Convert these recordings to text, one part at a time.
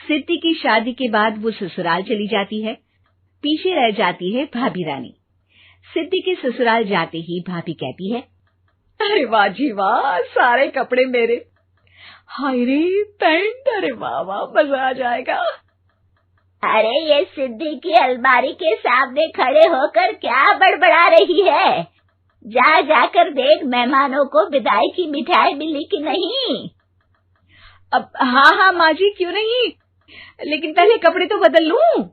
सिद्धि की शादी के बाद वो ससुराल चली जाती है। पीछे रह जाती है भाभी रानी। सिद्धि के ससुराल जाते ही भाभी कहती है, अरे वाह जी वाह, सारे कपड़े मेरे। हाय रे पैंट, अरे वाह वाह, मजा आ जाएगा। अरे ये सिद्धि की अलमारी के सामने खड़े होकर क्या बड़बड़ा रही है? जाकर देख मेहमानों को विदाई की मिठाई मिली कि नहीं। अब हाँ माँ जी, क्यों नहीं, लेकिन पहले कपड़े तो बदल लूं।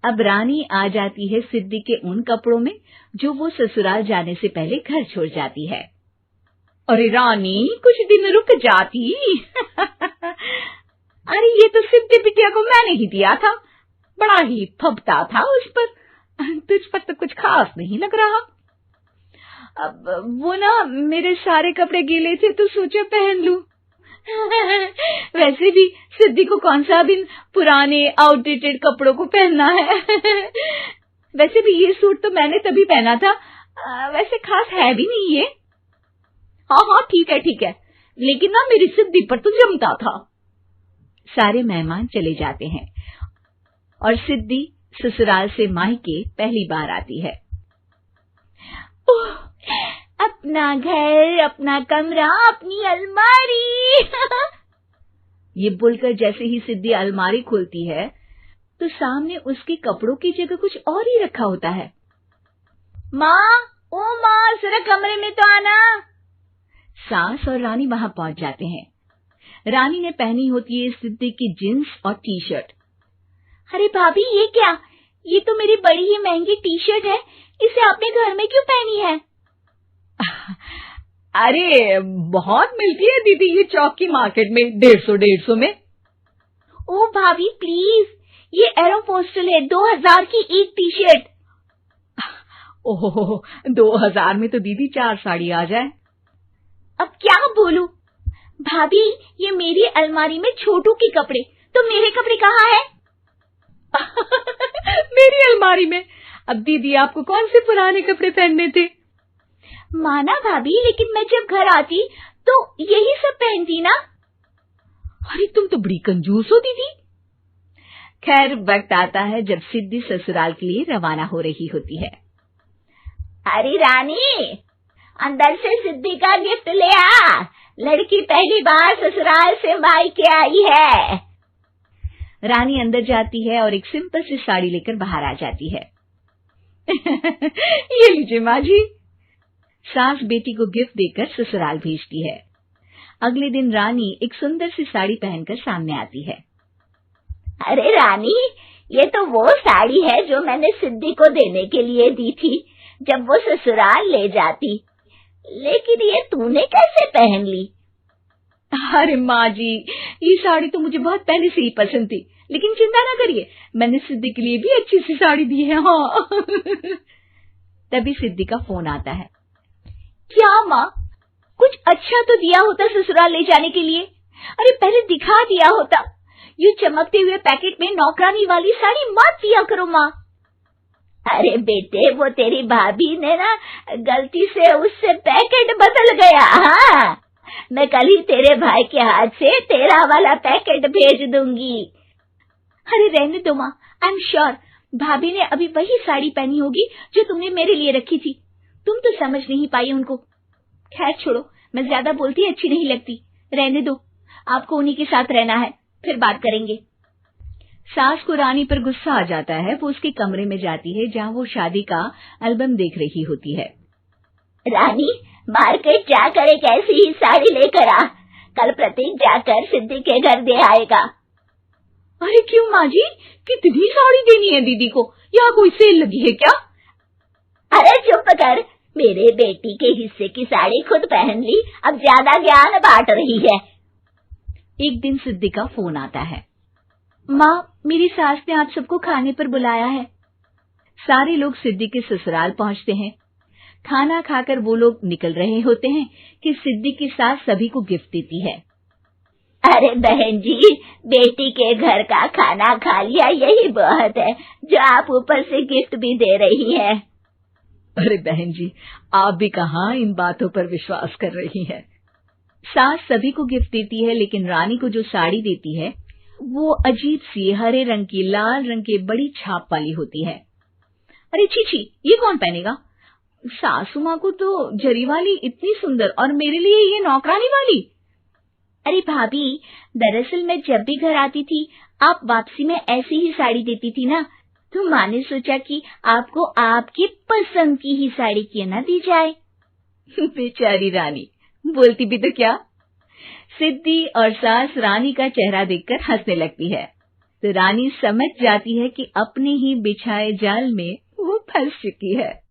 अब रानी आ जाती है सिद्धि के उन कपड़ों में जो वो ससुराल जाने से पहले घर छोड़ जाती है। अरे रानी, कुछ दिन रुक जाती। अरे ये तो सिद्धि बिटिया को मैंने ही दिया था, बड़ा ही फबता था उस पर, तुझ पर तो कुछ खास नहीं लग रहा। अब वो ना मेरे सारे कपड़े गीले थे तो सोचा पहन लूं। वैसे भी सिद्धि को कौन सा भी पुराने आउटडेटेड कपड़ों को पहनना है। वैसे भी ये सूट तो मैंने तभी पहना था, वैसे खास है भी नहीं ये। हाँ ठीक है, लेकिन ना मेरी सिद्धि पर तो जमता था। सारे मेहमान चले जाते हैं और सिद्धि ससुराल से मायके पहली बार आती है। अपना घर, अपना कमरा, अपनी अलमारी। ये बोलकर जैसे ही सिद्धि अलमारी खोलती है तो सामने उसके कपड़ों की जगह कुछ और ही रखा होता है। माँ, जरा कमरे में तो आना। सास और रानी वहां पहुंच जाते हैं। रानी ने पहनी होती है सिद्धि की जींस और टी शर्ट। अरे भाभी, ये क्या? ये तो मेरी बड़ी ही महंगी टी शर्ट है, इसे आपने घर में क्यों पहनी है? अरे बहुत मिलती है दीदी ये चौक की मार्केट में, 150 में। ओ भाभी प्लीज, ये एरोपोस्टल है, 2000 की एक टी शर्ट। ओहो, 2000 में तो दीदी 4 साड़ी आ जाए। अब क्या बोलूं? भाभी, ये मेरी अलमारी में छोटू के कपड़े, तो मेरे कपड़े कहाँ हैं? मेरी अलमारी में? अब दीदी आपको कौन से पुराने कपड़े पहनने थे? माना भाभी, लेकिन मैं जब घर आती तो यही सब पहनती ना। अरे तुम तो बड़ी कंजूस हो दीदी। खैर, वक्त आता है जब सिद्धि ससुराल के लिए रवाना हो रही होती है। अरे रानी, अंदर से सिद्धि का गिफ्ट ले आ, लड़की पहली बार ससुराल से मायके आई है। रानी अंदर जाती है और एक सिंपल सी साड़ी लेकर बाहर आ जाती है। ये लीजिए माँ जी। सास बेटी को गिफ्ट देकर ससुराल भेजती है। अगले दिन रानी एक सुंदर सी साड़ी पहनकर सामने आती है। अरे रानी, ये तो वो साड़ी है जो मैंने सिद्धि को देने के लिए दी थी जब वो ससुराल ले जाती, लेकिन ये तूने कैसे पहन ली? अरे माँ जी, ये साड़ी तो मुझे बहुत पहले से ही पसंद थी, लेकिन चिंता ना करिए, मैंने सिद्धि के लिए भी अच्छी सी साड़ी दी है। हाँ। तभी सिद्धि का फोन आता है। क्या माँ, कुछ अच्छा तो दिया होता ससुराल ले जाने के लिए। अरे पहले दिखा दिया होता। ये चमकते हुए पैकेट में नौकरानी वाली साड़ी मत दिया करो माँ। अरे बेटे, वो तेरी भाभी ने ना गलती से उससे पैकेट बदल गया। हाँ, मैं कल ही तेरे भाई के हाथ से तेरा वाला पैकेट भेज दूंगी। अरे रहने दो माँ, आई एम श्योर भाभी ने अभी वही साड़ी पहनी होगी जो तुमने मेरे लिए रखी थी। तुम तो समझ नहीं पाई उनको। खैर छोड़ो, मैं ज्यादा बोलती अच्छी नहीं लगती, रहने दो, आपको उन्हीं के साथ रहना है, फिर बात करेंगे। सास को रानी पर गुस्सा आ जाता है। वो उसके कमरे में जाती है जहाँ वो शादी का एल्बम देख रही होती है। रानी, मार्केट जाकर एक ऐसी ही साड़ी लेकर आ, कल प्रतीक जाकर सिद्धि के घर दे आएगा। अरे क्यों माँ जी, कितनी साड़ी देनी है दीदी को? यहाँ कोई सेल लगी है क्या? अरे चुप कर, मेरे बेटी के हिस्से की साड़ी खुद पहन ली, अब ज्यादा ज्ञान बांट रही है। एक दिन सिद्धि का फोन आता है। माँ, मेरी सास ने आप सबको खाने पर बुलाया है। सारे लोग सिद्धि के ससुराल पहुंचते हैं। खाना खाकर वो लोग निकल रहे होते हैं कि सिद्धि की सास सभी को गिफ्ट देती है। अरे बहन जी, बेटी के घर का खाना खा लिया, यही बहुत है जो आप ऊपर से गिफ्ट भी दे रही है। अरे बहन जी, आप भी कहाँ इन बातों पर विश्वास कर रही हैं। सास सभी को गिफ्ट देती है, लेकिन रानी को जो साड़ी देती है वो अजीब सी हरे रंग की लाल रंग के बड़ी छाप वाली होती है। अरे छी, ये कौन पहनेगा? सासू माँ को तो जरी वाली इतनी सुंदर, और मेरे लिए ये नौकरानी वाली। अरे भाभी, दरअसल मैं जब भी घर आती थी आप वापसी में ऐसी ही साड़ी देती थी ना, तो माँ ने सोचा कि आपको आपकी पसंद की ही साड़ी क्यों ना दी जाए। बेचारी रानी, बोलती भी तो क्या। सिद्धि और सास रानी का चेहरा देखकर हंसने लगती है, तो रानी समझ जाती है कि अपने ही बिछाए जाल में वो फंस चुकी है।